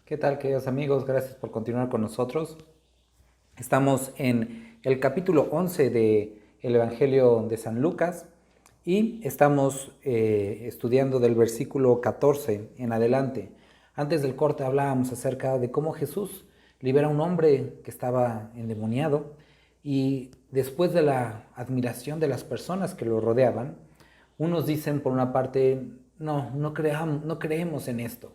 ¿Qué tal, queridos amigos? Gracias por continuar con nosotros. Estamos en el capítulo 11 del Evangelio de San Lucas y estamos estudiando del versículo 14 en adelante. Antes del corte hablábamos acerca de cómo Jesús libera a un hombre que estaba endemoniado y después de la admiración de las personas que lo rodeaban, unos dicen por una parte, no creemos en esto.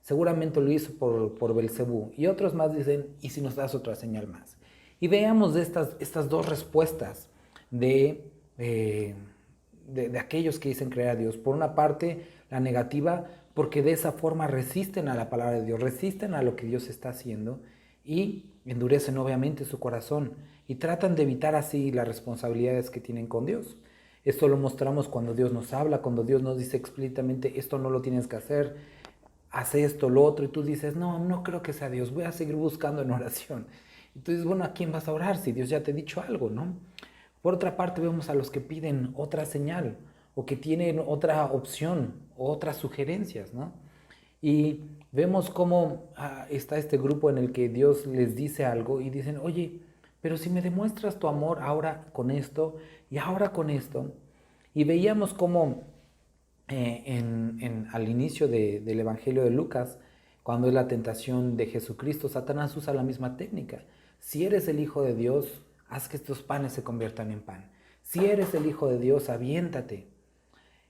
Seguramente lo hizo por Belcebú. Y otros más dicen, ¿y si nos das otra señal más? Y veamos de estas dos respuestas de aquellos que dicen creer a Dios. Por una parte, la negativa, porque de esa forma resisten a la palabra de Dios, resisten a lo que Dios está haciendo y endurecen obviamente su corazón y tratan de evitar así las responsabilidades que tienen con Dios. Esto lo mostramos cuando Dios nos habla, cuando Dios nos dice explícitamente, esto no lo tienes que hacer, haz esto, lo otro, y tú dices, no creo que sea Dios, voy a seguir buscando en oración. Y tú dices, bueno, ¿a quién vas a orar si Dios ya te ha dicho algo, no? Por otra parte, vemos a los que piden otra señal, o que tienen otra opción, o otras sugerencias, ¿no? Y vemos cómo está este grupo en el que Dios les dice algo y dicen, oye, pero si me demuestras tu amor ahora con esto y ahora con esto. Y veíamos cómo al inicio del Evangelio de Lucas, cuando es la tentación de Jesucristo, Satanás usa la misma técnica. Si eres el Hijo de Dios, haz que estos panes se conviertan en pan. Si eres el Hijo de Dios, aviéntate.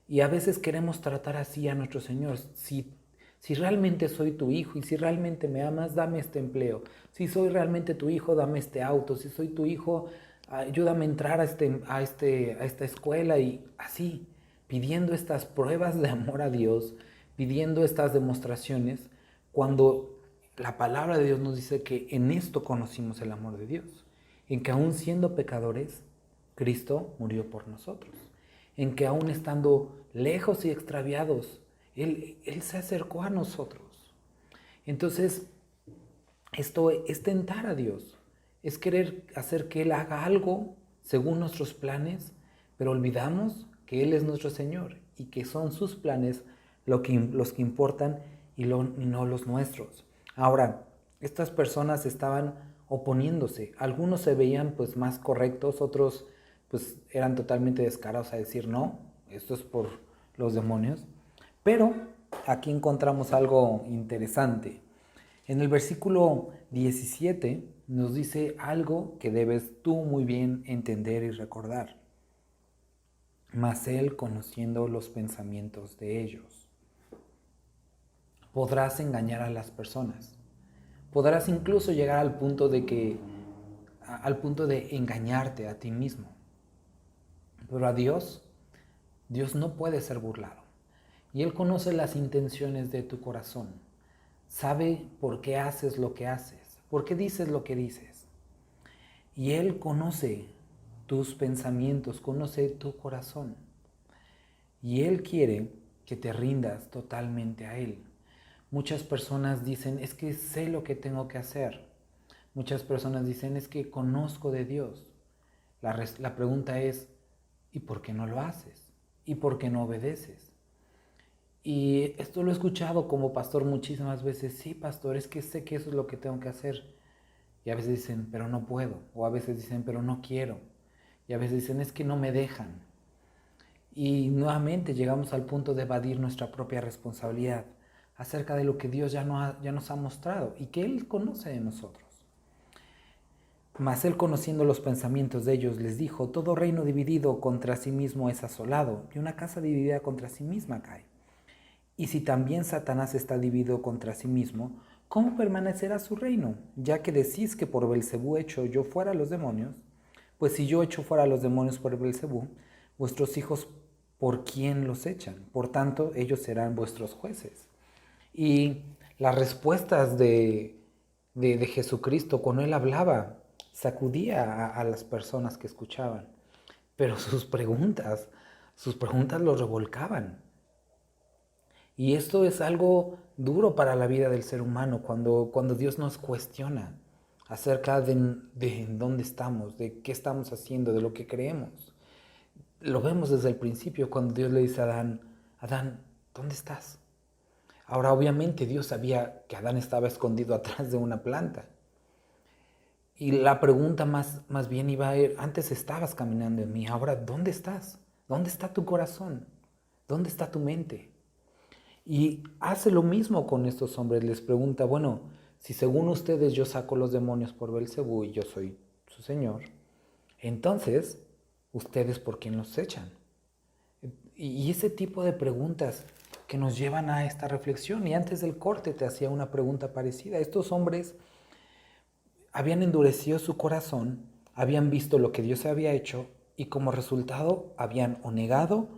Y a veces queremos tratar así a nuestro Señor. Si realmente soy tu hijo y si realmente me amas, dame este empleo. Si soy realmente tu hijo, dame este auto. Si soy tu hijo, ayúdame a entrar a esta escuela y así, pidiendo estas pruebas de amor a Dios, pidiendo estas demostraciones, cuando la palabra de Dios nos dice que en esto conocimos el amor de Dios, en que aún siendo pecadores, Cristo murió por nosotros, en que aún estando lejos y extraviados, Él se acercó a nosotros. Entonces, esto es tentar a Dios, es querer hacer que Él haga algo según nuestros planes, pero olvidamos que Él es nuestro Señor y que son sus planes los que importan y no los nuestros. Ahora, estas personas estaban oponiéndose, algunos se veían pues más correctos, otros pues eran totalmente descarados a decir no, esto es por los demonios, pero aquí encontramos algo interesante. En el versículo 17 nos dice algo que debes tú muy bien entender y recordar. Mas él, conociendo los pensamientos de ellos, podrás engañar a las personas. Podrás incluso llegar al punto de engañarte a ti mismo. Pero a Dios no puede ser burlado. Y Él conoce las intenciones de tu corazón. Sabe por qué haces lo que haces, por qué dices lo que dices. Y Él conoce tus pensamientos, conoce tu corazón. Y Él quiere que te rindas totalmente a Él. Muchas personas dicen, es que sé lo que tengo que hacer. Muchas personas dicen, es que conozco de Dios. La pregunta es, ¿y por qué no lo haces? ¿Y por qué no obedeces? Y esto lo he escuchado como pastor muchísimas veces. Sí, pastor, es que sé que eso es lo que tengo que hacer. Y a veces dicen, pero no puedo. O a veces dicen, pero no quiero. Y a veces dicen, es que no me dejan. Y nuevamente llegamos al punto de evadir nuestra propia responsabilidad acerca de lo que Dios ya nos ha mostrado y que Él conoce de nosotros. Mas Él, conociendo los pensamientos de ellos, les dijo, todo reino dividido contra sí mismo es asolado, y una casa dividida contra sí misma cae. Y si también Satanás está dividido contra sí mismo, ¿cómo permanecerá su reino? Ya que decís que por Belcebú echo yo fuera a los demonios, pues si yo echo fuera a los demonios por Belcebú, vuestros hijos, ¿por quién los echan? Por tanto, ellos serán vuestros jueces. Y las respuestas de Jesucristo cuando Él hablaba, sacudía a las personas que escuchaban, pero sus preguntas los revolcaban. Y esto es algo duro para la vida del ser humano, cuando Dios nos cuestiona acerca de dónde estamos, de qué estamos haciendo, de lo que creemos. Lo vemos desde el principio cuando Dios le dice a Adán, Adán, ¿dónde estás? Ahora obviamente Dios sabía que Adán estaba escondido atrás de una planta. Y la pregunta más bien iba a ir, antes estabas caminando en mí, ahora ¿dónde estás? ¿Dónde está tu corazón? ¿Dónde está tu mente? Y hace lo mismo con estos hombres, les pregunta, bueno, si según ustedes yo saco los demonios por Belcebú y yo soy su señor, entonces, ¿ustedes por quién los echan? Y ese tipo de preguntas que nos llevan a esta reflexión. Y antes del corte te hacía una pregunta parecida. Estos hombres habían endurecido su corazón, habían visto lo que Dios había hecho y como resultado habían o negado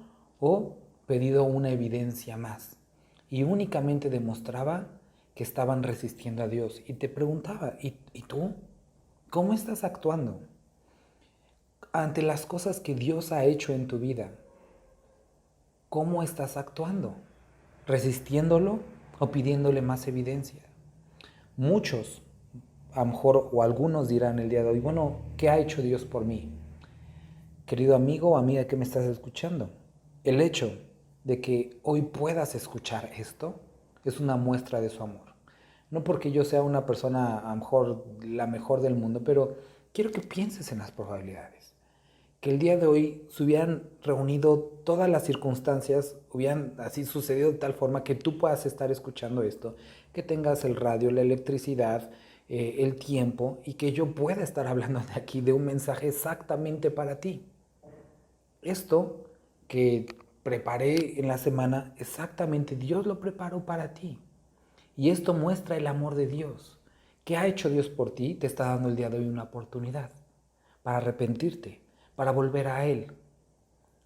o pedido una evidencia más. Y únicamente demostraba que estaban resistiendo a Dios. Y te preguntaba, ¿y tú? ¿Cómo estás actuando ante las cosas que Dios ha hecho en tu vida? ¿Cómo estás actuando? ¿Resistiéndolo o pidiéndole más evidencia? Muchos, a lo mejor, o algunos dirán el día de hoy, bueno, ¿qué ha hecho Dios por mí? Querido amigo o amiga que me estás escuchando, el hecho de que hoy puedas escuchar esto es una muestra de su amor. No porque yo sea una persona, a lo mejor, la mejor del mundo, pero quiero que pienses en las probabilidades. Que el día de hoy se hubieran reunido todas las circunstancias, hubieran así sucedido de tal forma que tú puedas estar escuchando esto, que tengas el radio, la electricidad, el tiempo y que yo pueda estar hablando de aquí de un mensaje exactamente para ti. Esto que preparé en la semana, exactamente Dios lo preparó para ti. Y esto muestra el amor de Dios. ¿Qué ha hecho Dios por ti? Te está dando el día de hoy una oportunidad para arrepentirte, para volver a Él.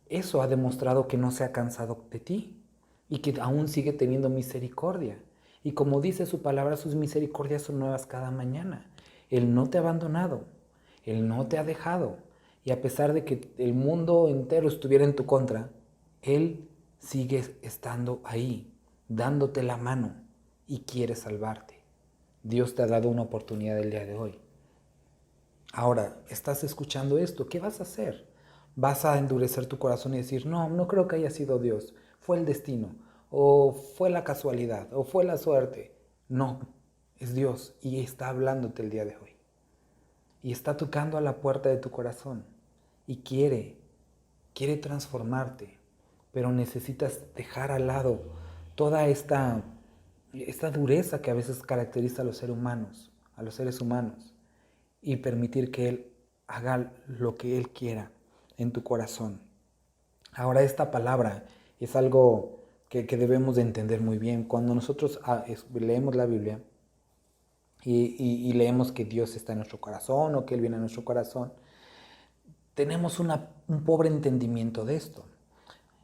Eso ha demostrado que no se ha cansado de ti y que aún sigue teniendo misericordia. Y como dice su palabra, sus misericordias son nuevas cada mañana. Él no te ha abandonado, Él no te ha dejado. Y a pesar de que el mundo entero estuviera en tu contra, Él sigue estando ahí, dándote la mano y quiere salvarte. Dios te ha dado una oportunidad el día de hoy. Ahora, estás escuchando esto, ¿qué vas a hacer? ¿Vas a endurecer tu corazón y decir, no, no creo que haya sido Dios, fue el destino, o fue la casualidad, o fue la suerte? No, es Dios y está hablándote el día de hoy. Y está tocando a la puerta de tu corazón y quiere transformarte, pero necesitas dejar al lado toda esta dureza que a veces caracteriza a los seres humanos, y permitir que Él haga lo que Él quiera en tu corazón. Ahora, esta palabra es algo que debemos de entender muy bien. Cuando nosotros leemos la Biblia y leemos que Dios está en nuestro corazón o que Él viene a nuestro corazón, tenemos un pobre entendimiento de esto.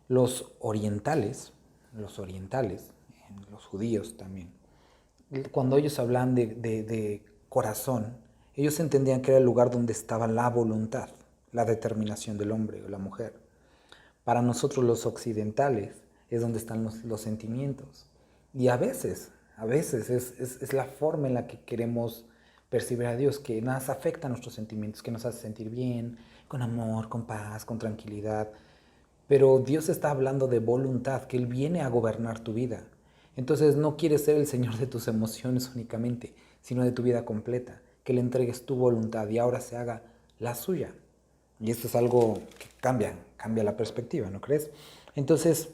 Los orientales, los judíos también, cuando ellos hablan de corazón, ellos entendían que era el lugar donde estaba la voluntad, la determinación del hombre o la mujer. Para nosotros los occidentales es donde están los sentimientos. Y a veces es la forma en la que queremos percibir a Dios, que nos afecta a nuestros sentimientos, que nos hace sentir bien, con amor, con paz, con tranquilidad. Pero Dios está hablando de voluntad, que Él viene a gobernar tu vida. Entonces no quiere ser el Señor de tus emociones únicamente, sino de tu vida completa. Que le entregues tu voluntad y ahora se haga la suya. Y esto es algo que cambia la perspectiva, ¿no crees? Entonces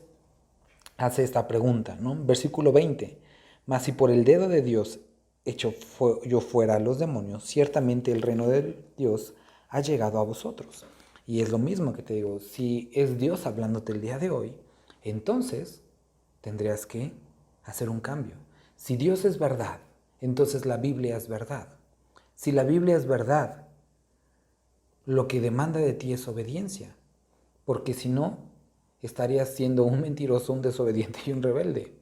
hace esta pregunta, ¿no? Versículo 20. Mas si por el dedo de Dios hecho yo fuera a los demonios, ciertamente el reino de Dios ha llegado a vosotros. Y es lo mismo que te digo, si es Dios hablándote el día de hoy, entonces tendrías que hacer un cambio. Si Dios es verdad, entonces la Biblia es verdad. Si la Biblia es verdad, lo que demanda de ti es obediencia, porque si no, estarías siendo un mentiroso, un desobediente y un rebelde.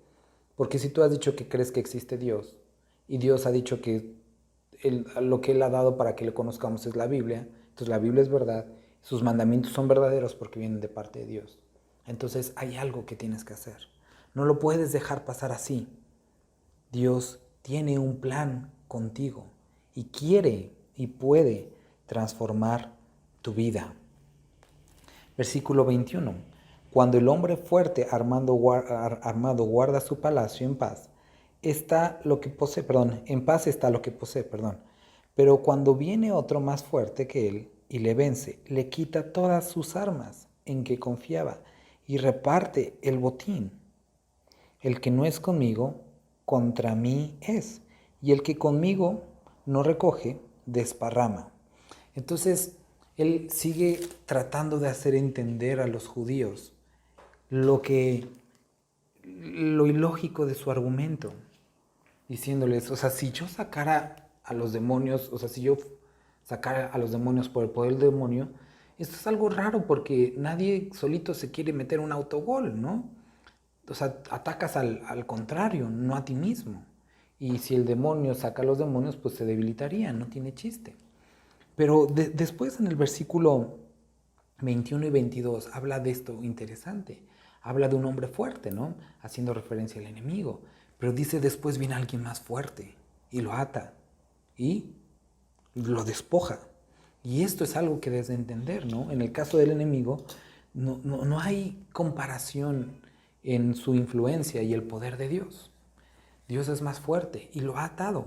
Porque si tú has dicho que crees que existe Dios, y Dios ha dicho que lo que Él ha dado para que le conozcamos es la Biblia, entonces la Biblia es verdad, sus mandamientos son verdaderos porque vienen de parte de Dios. Entonces hay algo que tienes que hacer. No lo puedes dejar pasar así. Dios tiene un plan contigo y quiere y puede transformar tu vida. Versículo 21. Cuando el hombre fuerte armado guarda su palacio en paz, en paz está lo que posee, perdón. Pero cuando viene otro más fuerte que él y le vence, le quita todas sus armas en que confiaba y reparte el botín. El que no es conmigo, contra mí es, y el que conmigo no recoge, desparrama. Entonces, él sigue tratando de hacer entender a los judíos lo ilógico de su argumento, diciéndoles, o sea, si yo sacara a los demonios, o sea, si yo sacara a los demonios por el poder del demonio, esto es algo raro porque nadie solito se quiere meter un autogol, ¿no? O sea, atacas al contrario, no a ti mismo. Y si el demonio saca a los demonios, pues se debilitaría, no tiene chiste. Pero después en el versículo 21 y 22 habla de esto interesante. Habla de un hombre fuerte, ¿no? Haciendo referencia al enemigo. Pero dice después viene alguien más fuerte y lo ata y lo despoja. Y esto es algo que debes de entender, ¿no? En el caso del enemigo no hay comparación en su influencia y el poder de Dios. Dios es más fuerte y lo ha atado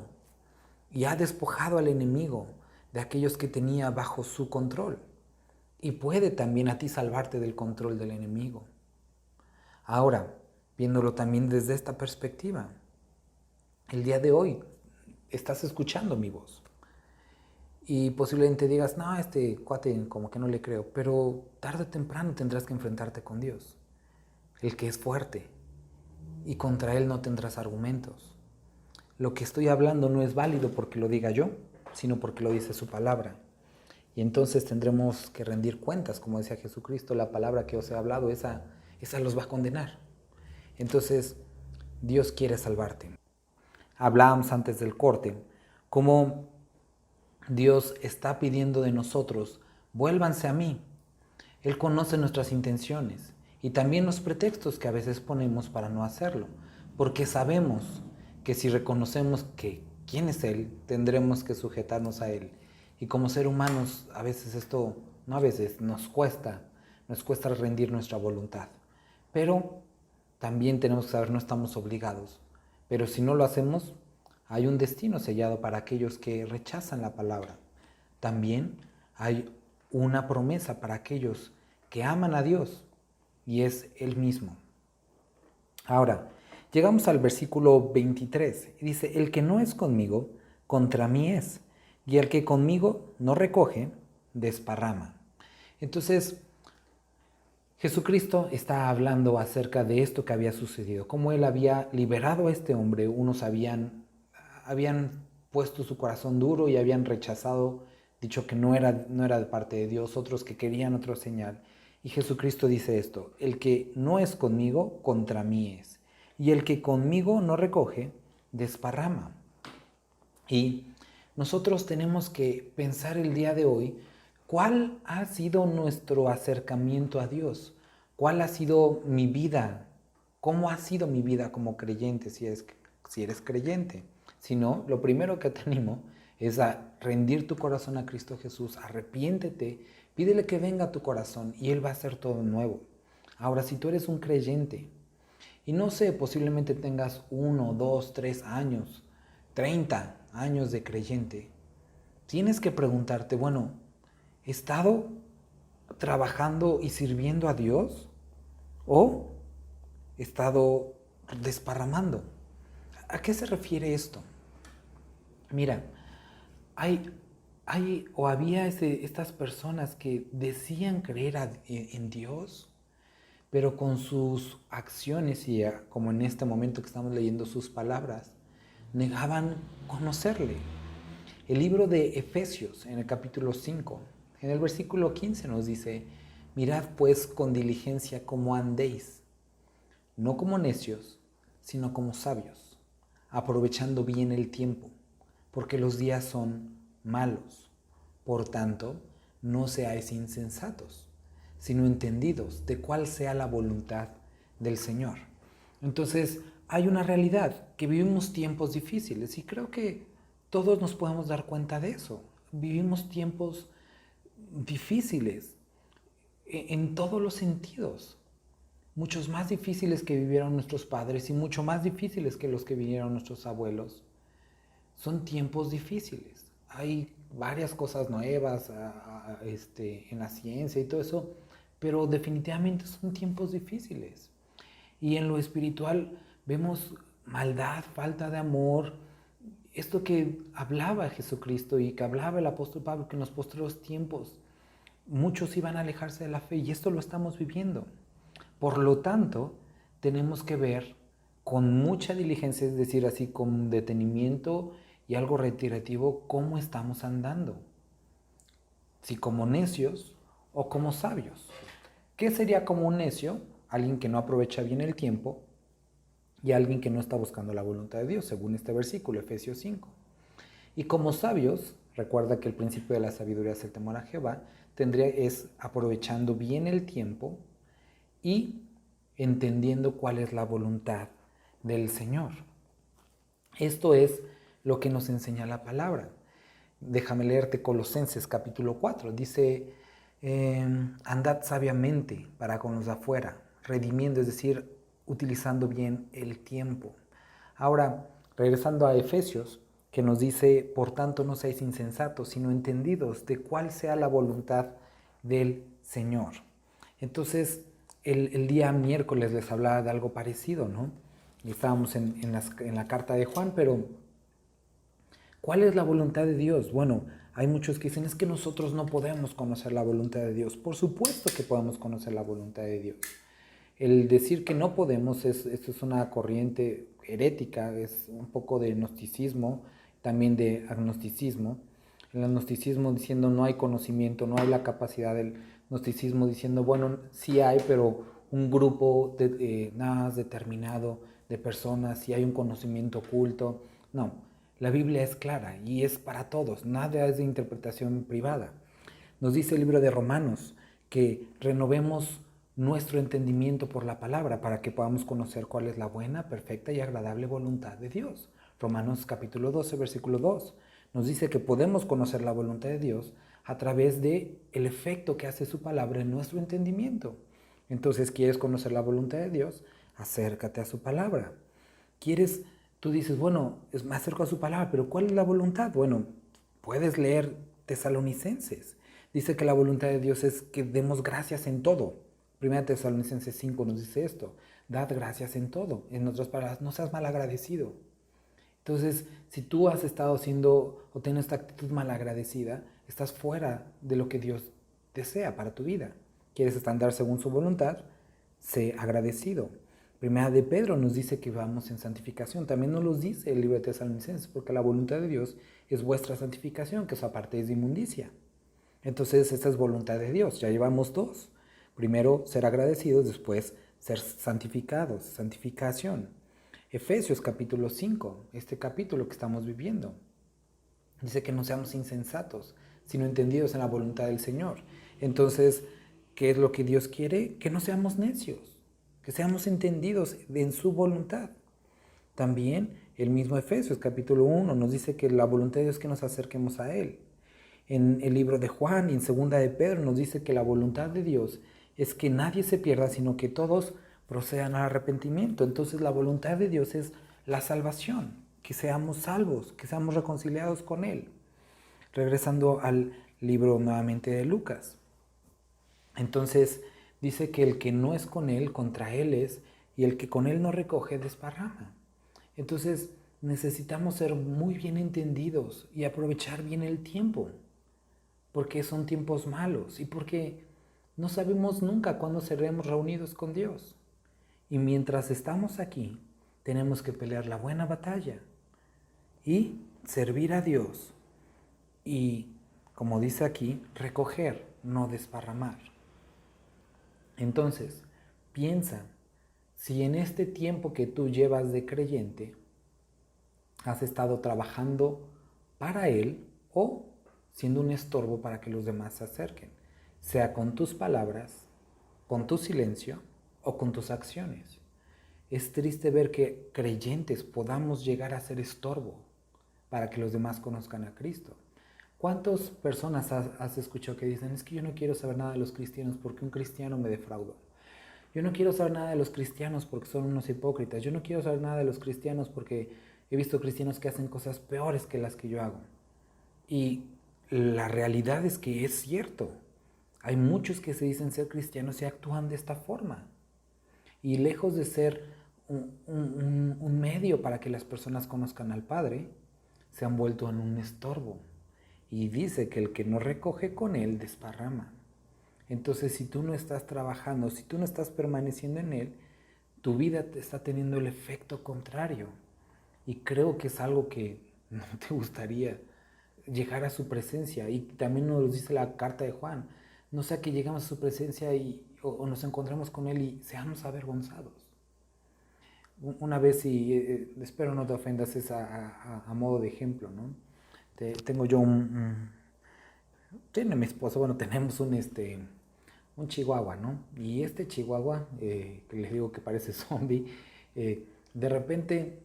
y ha despojado al enemigo de aquellos que tenía bajo su control. Y puede también a ti salvarte del control del enemigo. Ahora, viéndolo también desde esta perspectiva, el día de hoy estás escuchando mi voz. Y posiblemente digas, no, este cuate como que no le creo, pero tarde o temprano tendrás que enfrentarte con Dios, el que es fuerte, y contra él no tendrás argumentos. Lo que estoy hablando no es válido porque lo diga yo, sino porque lo dice su palabra. Y entonces tendremos que rendir cuentas, como decía Jesucristo, la palabra que os he hablado, esa los va a condenar. Entonces, Dios quiere salvarte. Hablábamos antes del corte, cómo Dios está pidiendo de nosotros, vuélvanse a mí. Él conoce nuestras intenciones y también los pretextos que a veces ponemos para no hacerlo, porque sabemos que si reconocemos que quién es Él, tendremos que sujetarnos a Él. Y como ser humanos, a veces esto, no a veces, nos cuesta rendir nuestra voluntad. Pero también tenemos que saber, no estamos obligados. Pero si no lo hacemos, hay un destino sellado para aquellos que rechazan la palabra. También hay una promesa para aquellos que aman a Dios y es Él mismo. Ahora, llegamos al versículo 23 y dice, el que no es conmigo, contra mí es, y el que conmigo no recoge, desparrama. Entonces, Jesucristo está hablando acerca de esto que había sucedido, cómo Él había liberado a este hombre, unos habían puesto su corazón duro y habían rechazado, dicho que no era de parte de Dios, otros que querían otra señal. Y Jesucristo dice esto, el que no es conmigo, contra mí es. Y el que conmigo no recoge, desparrama. Y nosotros tenemos que pensar el día de hoy, ¿cuál ha sido nuestro acercamiento a Dios? ¿Cuál ha sido mi vida? ¿Cómo ha sido mi vida como creyente si eres creyente? Si no, lo primero que te animo es a rendir tu corazón a Cristo Jesús, arrepiéntete, pídele que venga a tu corazón y Él va a hacer todo nuevo. Ahora, si tú eres un creyente y no sé, posiblemente tengas 1, 2, 3 años, 30 años de creyente, tienes que preguntarte, bueno, ¿he estado trabajando y sirviendo a Dios o he estado desparramando? ¿A qué se refiere esto? Mira, había estas personas que decían creer en Dios, pero con sus acciones y como en este momento que estamos leyendo sus palabras, negaban conocerle. El libro de Efesios, en el capítulo 5, en el versículo 15 nos dice, mirad pues con diligencia cómo andéis, no como necios, sino como sabios, aprovechando bien el tiempo, porque los días son malos. Por tanto, no seáis insensatos, sino entendidos de cuál sea la voluntad del Señor. Entonces, hay una realidad, que vivimos tiempos difíciles y creo que todos nos podemos dar cuenta de eso. Vivimos tiempos difíciles en todos los sentidos. muchos más difíciles que vivieron nuestros padres y mucho más difíciles que los que vivieron nuestros abuelos. Son tiempos difíciles. Hay varias cosas nuevas en la ciencia y todo eso, pero definitivamente son tiempos difíciles. Y en lo espiritual vemos maldad, falta de amor, esto que hablaba Jesucristo y que hablaba el apóstol Pablo, que en los posteriores tiempos muchos iban a alejarse de la fe, y esto lo estamos viviendo. Por lo tanto, tenemos que ver con mucha diligencia, es decir, así con detenimiento y algo reiterativo, cómo estamos andando. Si como necios o como sabios. ¿Qué sería como un necio? Alguien que no aprovecha bien el tiempo y alguien que no está buscando la voluntad de Dios, según este versículo, Efesios 5. Y como sabios, recuerda que el principio de la sabiduría es el temor a Jehová, es aprovechando bien el tiempo y entendiendo cuál es la voluntad del Señor. Esto es lo que nos enseña la palabra. Déjame leerte Colosenses capítulo 4. Dice, andad sabiamente para con los de afuera, redimiendo, es decir, utilizando bien el tiempo. Ahora, regresando a Efesios, que nos dice, por tanto no seáis insensatos, sino entendidos de cuál sea la voluntad del Señor. Entonces, el día miércoles les hablaba de algo parecido, ¿no? Y estábamos en la carta de Juan, pero ¿cuál es la voluntad de Dios? Bueno, hay muchos que dicen, es que nosotros no podemos conocer la voluntad de Dios. Por supuesto que podemos conocer la voluntad de Dios. El decir que no podemos, esto es una corriente herética, es un poco de gnosticismo, también de agnosticismo. El agnosticismo diciendo no hay conocimiento, no hay la capacidad del gnosticismo diciendo, bueno, sí hay, pero un grupo nada más determinado de personas, sí hay un conocimiento oculto. No, la Biblia es clara y es para todos, nada es de interpretación privada. Nos dice el libro de Romanos que renovemos nuestro entendimiento por la palabra para que podamos conocer cuál es la buena, perfecta y agradable voluntad de Dios. Romanos capítulo 12, versículo 2 nos dice que podemos conocer la voluntad de Dios a través de el efecto que hace su palabra en nuestro entendimiento. Entonces, ¿quieres conocer la voluntad de Dios? Acércate a su palabra. Tú dices, bueno, me acerco a su palabra, pero ¿cuál es la voluntad? Bueno, puedes leer Tesalonicenses. Dice que la voluntad de Dios es que demos gracias en todo. Primera Tesalonicenses 5 nos dice esto, dad gracias en todo. En otras palabras, no seas malagradecido. Entonces, si tú has estado haciendo o tienes esta actitud malagradecida, estás fuera de lo que Dios desea para tu vida. ¿Quieres andar según su voluntad? Sé agradecido. Primera de Pedro nos dice que vamos en santificación. También nos lo dice el libro de Tesalonicenses, porque la voluntad de Dios es vuestra santificación, que os apartéis de inmundicia. Entonces, esta es voluntad de Dios. Ya llevamos dos. Primero, ser agradecidos, después, ser santificados, santificación. Efesios capítulo 5, este capítulo que estamos viviendo, dice que no seamos insensatos, sino entendidos en la voluntad del Señor. Entonces, ¿qué es lo que Dios quiere? Que no seamos necios, que seamos entendidos en su voluntad. También el mismo Efesios capítulo 1 nos dice que la voluntad de Dios es que nos acerquemos a Él. En el libro de Juan y en segunda de Pedro nos dice que la voluntad de Dios es que nadie se pierda, sino que todos procedan al arrepentimiento. Entonces la voluntad de Dios es la salvación, que seamos salvos, que seamos reconciliados con Él. Regresando al libro nuevamente de Lucas. Entonces dice que el que no es con Él, contra Él es, y el que con Él no recoge, desparrama. Entonces necesitamos ser muy bien entendidos y aprovechar bien el tiempo, porque son tiempos malos y porque no sabemos nunca cuándo seremos reunidos con Dios. Y mientras estamos aquí, tenemos que pelear la buena batalla y servir a Dios. Y, como dice aquí, recoger, no desparramar. Entonces, piensa si en este tiempo que tú llevas de creyente, has estado trabajando para Él o siendo un estorbo para que los demás se acerquen, sea con tus palabras, con tu silencio o con tus acciones. Es triste ver que creyentes podamos llegar a ser estorbo para que los demás conozcan a Cristo. ¿Cuántas personas has escuchado que dicen, es que yo no quiero saber nada de los cristianos porque un cristiano me defraudó? Yo no quiero saber nada de los cristianos porque son unos hipócritas. Yo no quiero saber nada de los cristianos porque he visto cristianos que hacen cosas peores que las que yo hago. Y la realidad es que es cierto. Hay muchos que se dicen ser cristianos y actúan de esta forma. Y lejos de ser un medio para que las personas conozcan al Padre, se han vuelto en un estorbo. Y dice que el que no recoge con él desparrama. Entonces, si tú no estás trabajando, si tú no estás permaneciendo en él, tu vida te está teniendo el efecto contrario. Y creo que es algo que no te gustaría llegar a su presencia. Y también nos dice la carta de Juan. No sea que llegamos a su presencia o nos encontremos con él y seamos avergonzados. Una vez, y espero no te ofendas, es a modo de ejemplo, ¿no? Tengo yo tiene mi esposa, bueno, tenemos un chihuahua, ¿no? Y este chihuahua, que les digo que parece zombie, de repente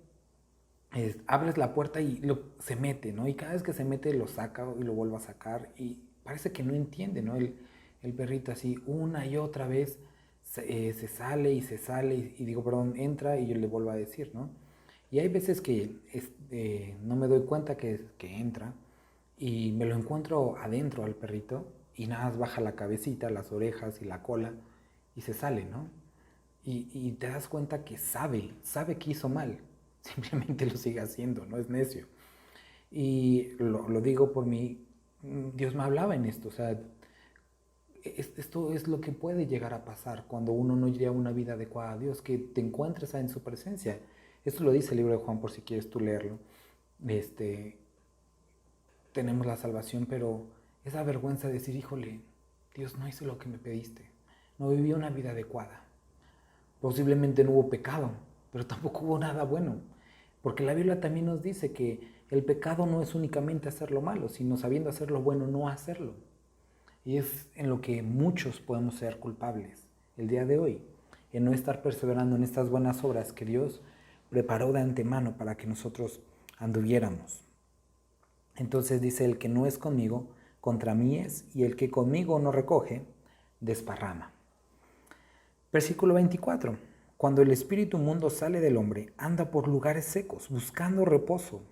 abres la puerta y se mete, ¿no? Y cada vez que se mete lo saca y lo vuelve a sacar y parece que no entiende, ¿no? El perrito así una y otra vez se sale y se sale y digo, perdón, entra y yo le vuelvo a decir, ¿no? Y hay veces que no me doy cuenta que entra y me lo encuentro adentro al perrito y nada más baja la cabecita, las orejas y la cola y se sale, ¿no? Y te das cuenta que sabe que hizo mal, simplemente lo sigue haciendo, no es necio. Y lo digo por mí, Dios me hablaba en esto, o sea, esto es lo que puede llegar a pasar cuando uno no lleva una vida adecuada a Dios, que te encuentres en su presencia. Esto lo dice el libro de Juan por si quieres tú leerlo. Tenemos la salvación, pero esa vergüenza de decir, híjole, Dios no hizo lo que me pediste, no viví una vida adecuada. Posiblemente no hubo pecado, pero tampoco hubo nada bueno. Porque la Biblia también nos dice que el pecado no es únicamente hacer lo malo, sino sabiendo hacer lo bueno, no hacerlo. Y es en lo que muchos podemos ser culpables el día de hoy, en no estar perseverando en estas buenas obras que Dios preparó de antemano para que nosotros anduviéramos. Entonces dice, el que no es conmigo, contra mí es, y el que conmigo no recoge, desparrama. Versículo 24. Cuando el espíritu mundo sale del hombre, anda por lugares secos, buscando reposo,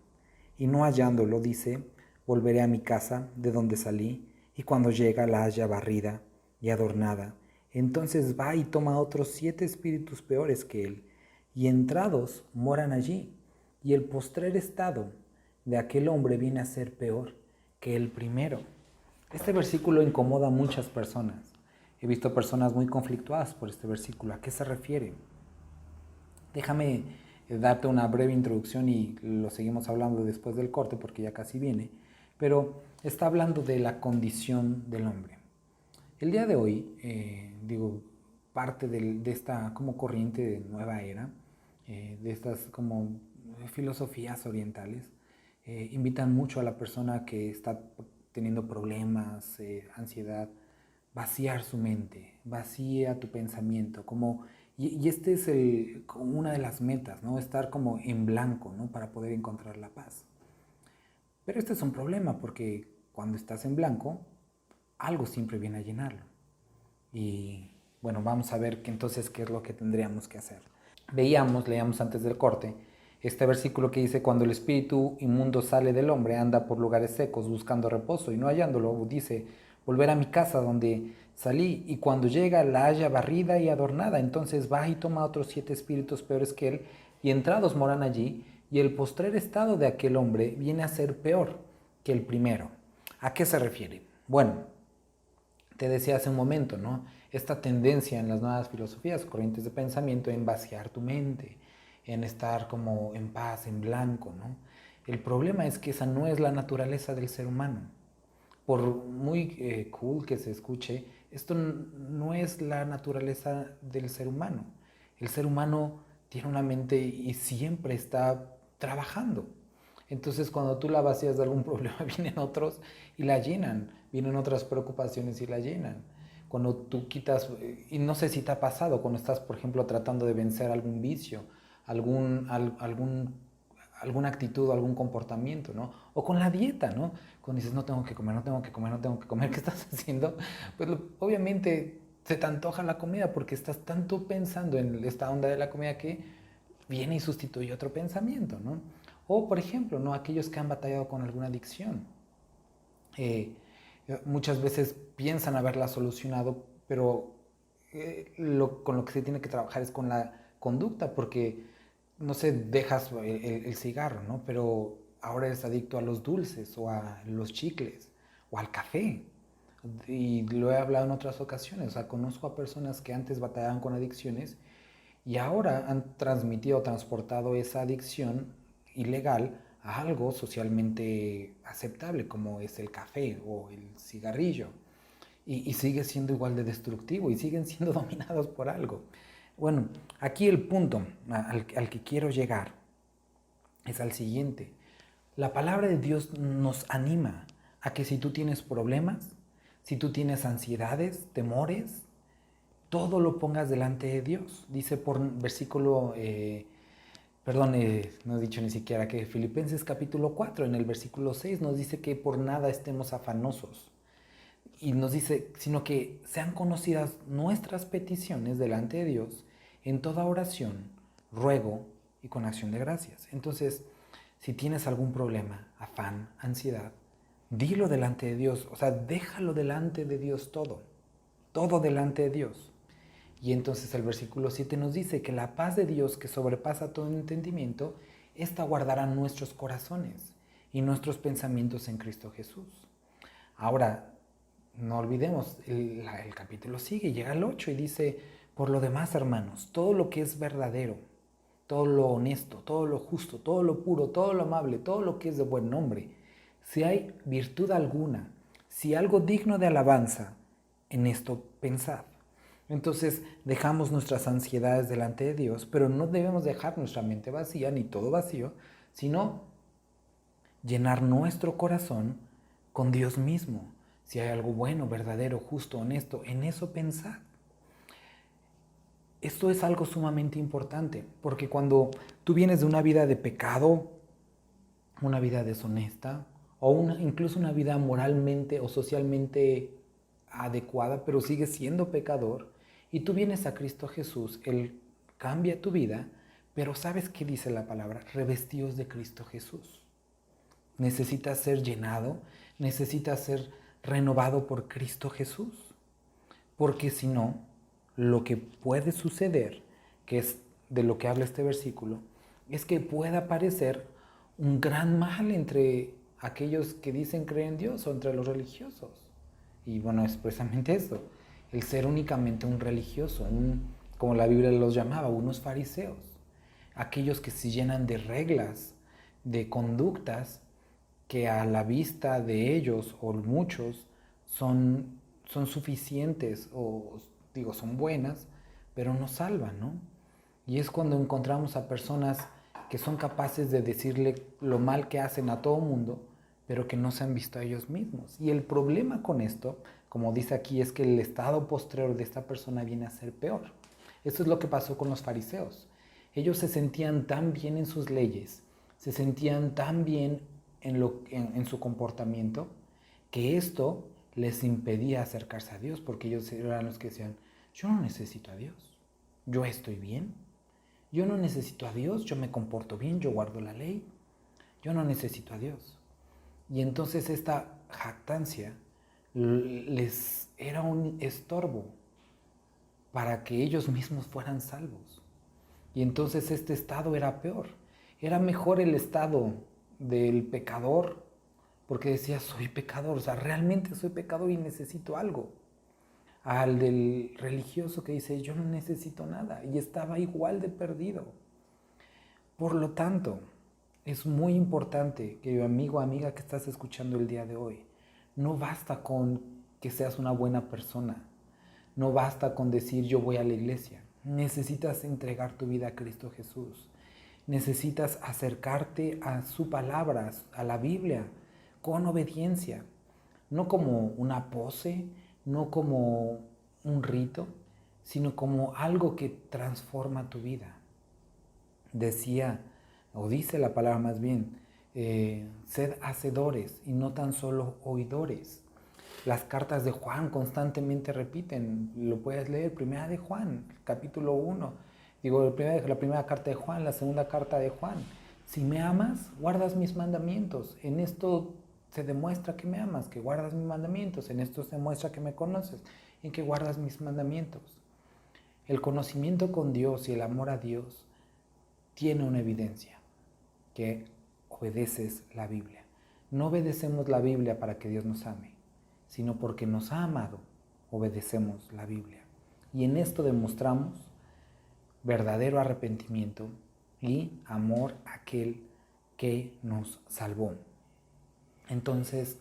y no hallándolo, dice, volveré a mi casa, de donde salí, y cuando llega la halla barrida y adornada. Entonces va y toma otros 7 espíritus peores que él, y entrados moran allí, y el postrer estado de aquel hombre viene a ser peor que el primero. Este versículo incomoda a muchas personas. He visto personas muy conflictuadas por este versículo. ¿A qué se refiere? Déjame darte una breve introducción y lo seguimos hablando después del corte porque ya casi viene. Pero está hablando de la condición del hombre. El día de hoy, parte de esta como corriente de nueva era, de estas como filosofías orientales, invitan mucho a la persona que está teniendo problemas, ansiedad, vaciar su mente, vacía tu pensamiento, y este es como una de las metas, ¿no? Estar como en blanco, ¿no? Para poder encontrar la paz. Pero este es un problema porque cuando estás en blanco, algo siempre viene a llenarlo. Y bueno, vamos a ver entonces qué es lo que tendríamos que hacer. Leíamos antes del corte, este versículo que dice, cuando el espíritu inmundo sale del hombre, anda por lugares secos buscando reposo y no hallándolo, dice, volver a mi casa donde salí, y cuando llega la halla barrida y adornada, entonces va y toma otros 7 espíritus peores que él, y entrados moran allí, y el postrer estado de aquel hombre viene a ser peor que el primero. ¿A qué se refiere? Bueno, te decía hace un momento, ¿no? Esta tendencia en las nuevas filosofías, corrientes de pensamiento, en vaciar tu mente, en estar como en paz, en blanco, ¿no? El problema es que esa no es la naturaleza del ser humano. Por muy cool que se escuche, esto no es la naturaleza del ser humano. El ser humano tiene una mente y siempre está trabajando. Entonces, cuando tú la vacías de algún problema, vienen otros y la llenan. Vienen otras preocupaciones y la llenan. Cuando tú quitas, y no sé si te ha pasado, cuando estás, por ejemplo, tratando de vencer algún vicio, alguna actitud, algún comportamiento, ¿no? O con la dieta, ¿no? Cuando dices, no tengo que comer, no tengo que comer, no tengo que comer, ¿qué estás haciendo? Pues obviamente se te antoja la comida porque estás tanto pensando en esta onda de la comida que viene y sustituye otro pensamiento, ¿no? O, por ejemplo, ¿no? Aquellos que han batallado con alguna adicción. Eh, Muchas veces piensan haberla solucionado, pero con lo que se tiene que trabajar es con la conducta, porque no sé, dejas el cigarro, ¿no? Pero ahora eres adicto a los dulces o a los chicles o al café. Y lo he hablado en otras ocasiones, o sea, conozco a personas que antes batallaban con adicciones y ahora han transmitido o transportado esa adicción ilegal a algo socialmente aceptable como es el café o el cigarrillo. Y sigue siendo igual de destructivo y siguen siendo dominados por algo. Bueno, aquí el punto al que quiero llegar es al siguiente. La palabra de Dios nos anima a que si tú tienes problemas, si tú tienes ansiedades, temores, todo lo pongas delante de Dios. Dice por versículo, no he dicho ni siquiera que Filipenses capítulo 4, en el versículo 6 nos dice que por nada estemos afanosos. Y nos dice, sino que sean conocidas nuestras peticiones delante de Dios en toda oración, ruego y con acción de gracias. Entonces, si tienes algún problema, afán, ansiedad, dilo delante de Dios, o sea, déjalo delante de Dios todo, todo delante de Dios. Y entonces el versículo 7 nos dice que la paz de Dios que sobrepasa todo entendimiento, esta guardará nuestros corazones y nuestros pensamientos en Cristo Jesús. Ahora, no olvidemos, el capítulo sigue, llega al 8 y dice, por lo demás, hermanos, todo lo que es verdadero, todo lo honesto, todo lo justo, todo lo puro, todo lo amable, todo lo que es de buen nombre, si hay virtud alguna, si algo digno de alabanza, en esto pensad. Entonces dejamos nuestras ansiedades delante de Dios, pero no debemos dejar nuestra mente vacía, ni todo vacío, sino llenar nuestro corazón con Dios mismo. Si hay algo bueno, verdadero, justo, honesto, en eso pensad. Esto es algo sumamente importante, porque cuando tú vienes de una vida de pecado, una vida deshonesta, o incluso una vida moralmente o socialmente adecuada, pero sigues siendo pecador, y tú vienes a Cristo Jesús, Él cambia tu vida, pero ¿sabes qué dice la palabra? Revestidos de Cristo Jesús. Necesitas ser llenado, necesitas ser renovado por Cristo Jesús. Porque si no, lo que puede suceder, que es de lo que habla este versículo, es que pueda aparecer un gran mal entre aquellos que dicen creer en Dios o entre los religiosos. Y bueno, es precisamente eso, el ser únicamente un religioso, como la Biblia los llamaba, unos fariseos, aquellos que se llenan de reglas, de conductas que a la vista de ellos o muchos son suficientes o digo son buenas, pero no salvan, ¿no? Y es cuando encontramos a personas que son capaces de decirle lo mal que hacen a todo mundo, pero que no se han visto a ellos mismos. Y el problema con esto, como dice aquí, es que el estado postrero de esta persona viene a ser peor. Esto es lo que pasó con los fariseos. Ellos se sentían tan bien en sus leyes, se sentían tan bien en su comportamiento, que esto les impedía acercarse a Dios, porque ellos eran los que decían, yo no necesito a Dios, yo estoy bien, yo no necesito a Dios, yo me comporto bien, yo guardo la ley, yo no necesito a Dios. Y entonces esta jactancia les era un estorbo para que ellos mismos fueran salvos. Y entonces este estado era peor. Era mejor el estado del pecador, porque decía, soy pecador, o sea, realmente soy pecador y necesito algo. Al del religioso que dice, yo no necesito nada, y estaba igual de perdido. Por lo tanto, es muy importante que amigo o amiga que estás escuchando el día de hoy, no basta con que seas una buena persona, no basta con decir yo voy a la iglesia, necesitas entregar tu vida a Cristo Jesús, necesitas acercarte a su palabra, a la Biblia, con obediencia, no como una pose, no como un rito, sino como algo que transforma tu vida. Decía, o dice la palabra más bien, sed hacedores y no tan solo oidores. Las cartas de Juan constantemente repiten, lo puedes leer, primera de Juan, capítulo 1. Digo, la primera carta de Juan, la segunda carta de Juan. Si me amas, guardas mis mandamientos. En esto se demuestra que me amas, que guardas mis mandamientos. En esto se demuestra que me conoces, en que guardas mis mandamientos. El conocimiento con Dios y el amor a Dios tiene una evidencia, que obedeces la Biblia. No obedecemos la Biblia para que Dios nos ame, sino porque nos ha amado, obedecemos la Biblia. Y en esto demostramos verdadero arrepentimiento y amor a aquel que nos salvó. Entonces,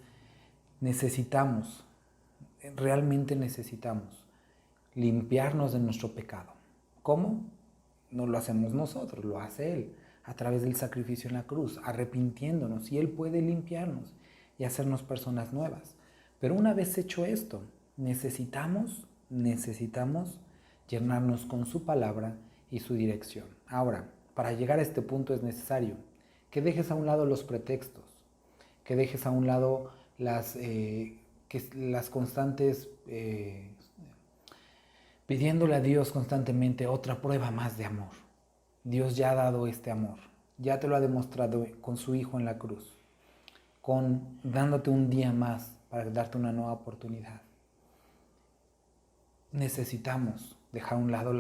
realmente necesitamos limpiarnos de nuestro pecado. ¿Cómo? No lo hacemos nosotros, lo hace Él, a través del sacrificio en la cruz, arrepintiéndonos, y Él puede limpiarnos y hacernos personas nuevas. Pero una vez hecho esto, necesitamos llenarnos con su palabra y su dirección. Ahora, para llegar a este punto es necesario que dejes a un lado los pretextos, que dejes a un lado las constantes, pidiéndole a Dios constantemente otra prueba más de amor. Dios ya ha dado este amor, ya te lo ha demostrado con su Hijo en la cruz, dándote un día más para darte una nueva oportunidad. Necesitamos dejar a un lado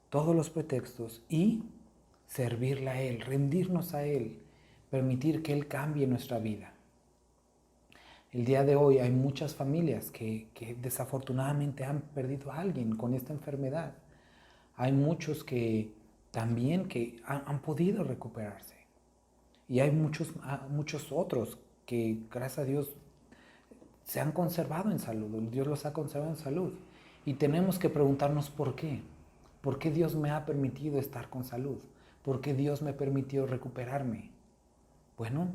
todos los pretextos y servirle a Él, rendirnos a Él, permitir que Él cambie nuestra vida. El día de hoy hay muchas familias que desafortunadamente han perdido a alguien con esta enfermedad. Hay muchos que también han podido recuperarse. Y hay muchos otros que, gracias a Dios, se han conservado en salud. Dios los ha conservado en salud. Y tenemos que preguntarnos por qué. ¿Por qué Dios me ha permitido estar con salud? ¿Por qué Dios me permitió recuperarme? Bueno,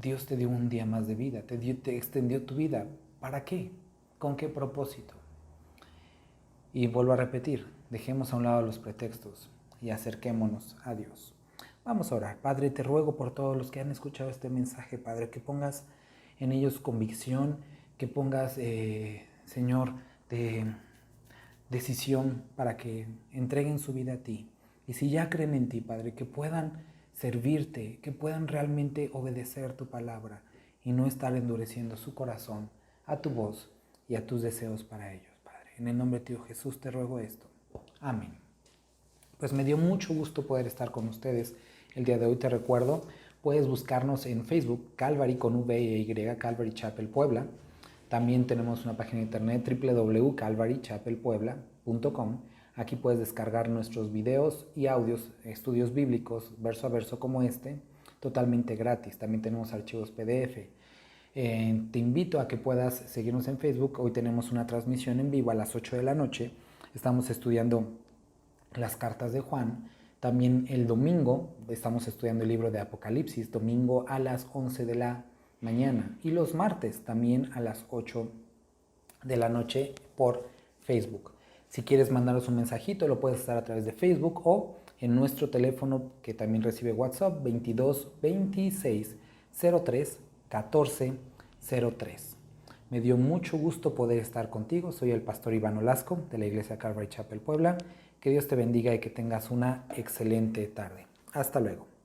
Dios te dio un día más de vida, te extendió tu vida. ¿Para qué? ¿Con qué propósito? Y vuelvo a repetir, dejemos a un lado los pretextos y acerquémonos a Dios. Vamos a orar. Padre, te ruego por todos los que han escuchado este mensaje, Padre, que pongas en ellos convicción, que pongas, Señor, decisión para que entreguen su vida a ti. Y si ya creen en ti, Padre, que puedan servirte, que puedan realmente obedecer tu palabra y no estar endureciendo su corazón a tu voz y a tus deseos para ellos, Padre. En el nombre de Dios Jesús te ruego esto. Amén. Pues me dio mucho gusto poder estar con ustedes el día de hoy. Te recuerdo, puedes buscarnos en Facebook, Calvary con V-E-Y, Calvary Chapel Puebla. También tenemos una página de internet, www.calvarychapelpuebla.com. Aquí puedes descargar nuestros videos y audios, estudios bíblicos, verso a verso como este, totalmente gratis. También tenemos archivos PDF. Te invito a que puedas seguirnos en Facebook. Hoy tenemos una transmisión en vivo a las 8 de la noche. Estamos estudiando las cartas de Juan. También el domingo estamos estudiando el libro de Apocalipsis, domingo a las 11 de la mañana. Y los martes también a las 8 de la noche por Facebook. Si quieres mandarnos un mensajito, lo puedes hacer a través de Facebook o en nuestro teléfono que también recibe WhatsApp, 22 26 03 14 03. Me dio mucho gusto poder estar contigo. Soy el pastor Iván Olasco de la iglesia Calvary Chapel Puebla. Que Dios te bendiga y que tengas una excelente tarde. Hasta luego.